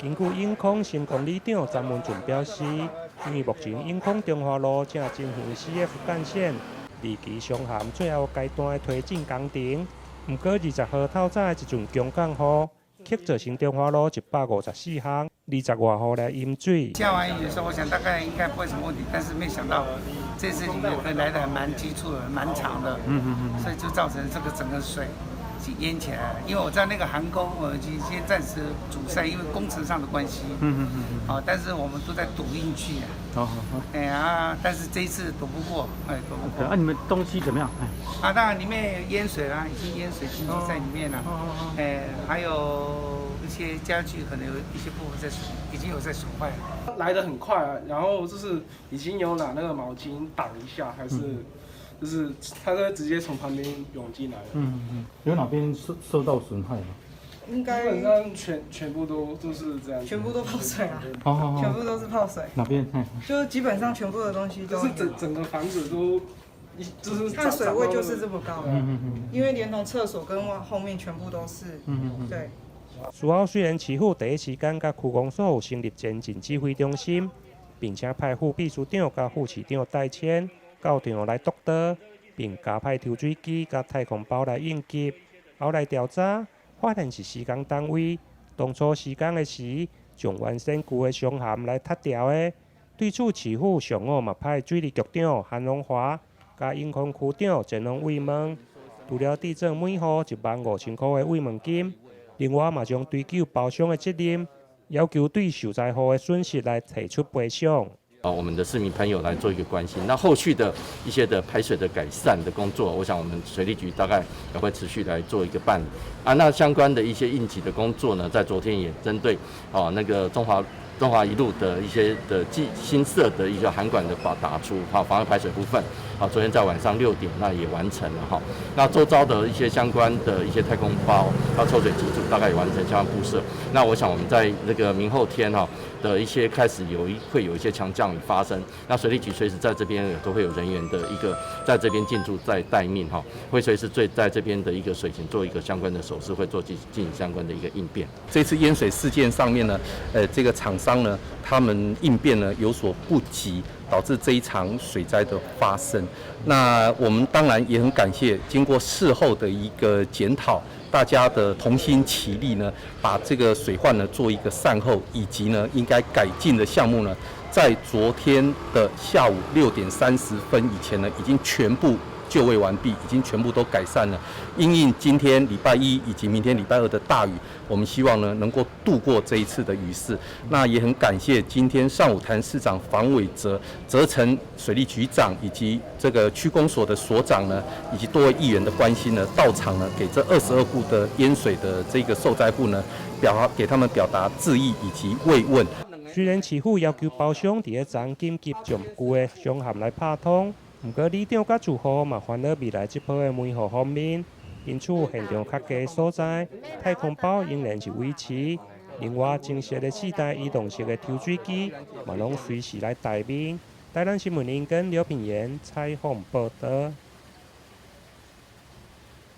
根据永康新管理长张文俊表示，因为目前永康中华路正进行 CF 干线二期上涵最后阶段的推进工程，不过20号透早的一阵强降雨，刻造成中华路154巷20外户来淹水。下完雨的时候，我想大概应该不会什么问题，但是没想到这次雨来的还蛮急促的，蛮长的，所以就造成这个整个水淹起来了。因为我在那个涵沟，我已经先暂时阻塞，因为工程上的关系。但是我们都在堵进去啊。但是这一次堵不过，堵不过。你们东西怎么样？当然里面淹水啦，已经淹水进去在里面了。还有一些家具可能有一些部分已经有在损坏了。来得很快啊，然后就是已经有拿那个毛巾挡一下，还是就是它会直接从旁边涌进来了。有哪边受到损害吗？应该基本上全部都是这样，全部都泡水啊！全部都是泡水。哪边？就是基本上全部的东西都。就是整个房子都，就是它的水位就是这么高。因为连同厕所跟后面全部都是。对。事后虽然市府第一时间甲区公所有成立前进指挥中心，并且派副秘书长甲副市长代签到场来督导，并加派抽水机甲太空包来应急。后来调查，发现是施工单位当初施工的时，将原先旧的箱涵来拆掉的。对此，市府上午嘛派水利局长韩荣华甲永康区长前往慰问，除了地震每户15000块的慰问金。另外，嘛将追究包厢的责任，要求对受灾户的损失来提出赔偿。我们的市民朋友来做一个关心。那后续的一些的排水的改善的工作，我想我们水利局大概也会持续来做一个办理。那相关的一些应急的工作呢，在昨天也针对那个中华一路的一些的新设的一个涵管的打出防卫排水部分，昨天在晚上6点那也完成了那周遭的一些相关的一些太空包抽水机组大概也完成相关布设。那我想我们在那个明后天的一些开始会有一些强降雨发生，那水利局随时在这边也都会有人员的一个在这边进驻在待命会随时在这边的一个水情做一个相关的手势，会进行相关的一个应变。这次淹水事件上面呢，这个厂商呢，他们应变呢有所不及，导致这一场水灾的发生。那我们当然也很感谢，经过事后的一个检讨，大家的同心齐力呢，把这个水患呢做一个善后，以及呢应该改进的项目呢，在昨天的下午6点30分以前呢，已经全部就位完毕，已经全部都改善了。因应今天礼拜一以及明天礼拜二的大雨，我们希望呢能够度过这一次的雨势。那也很感谢今天上午潭市长房伟哲、责成水利局长以及这个区公所的所长呢，以及多位议员的关心呢，到场呢给这22户的淹水的这个受灾户呢，给他们表达致意以及慰问。虽然市府要求包厢伫个昨紧急将旧的箱涵来拍通。不过，里长甲住户嘛烦恼未来这波的每户方面，因此现场较低的所在，太空包仍然是维持。另外，正式的4台移动式的抽水机嘛，拢随时来待命。台南新闻林跟刘品言采访报道。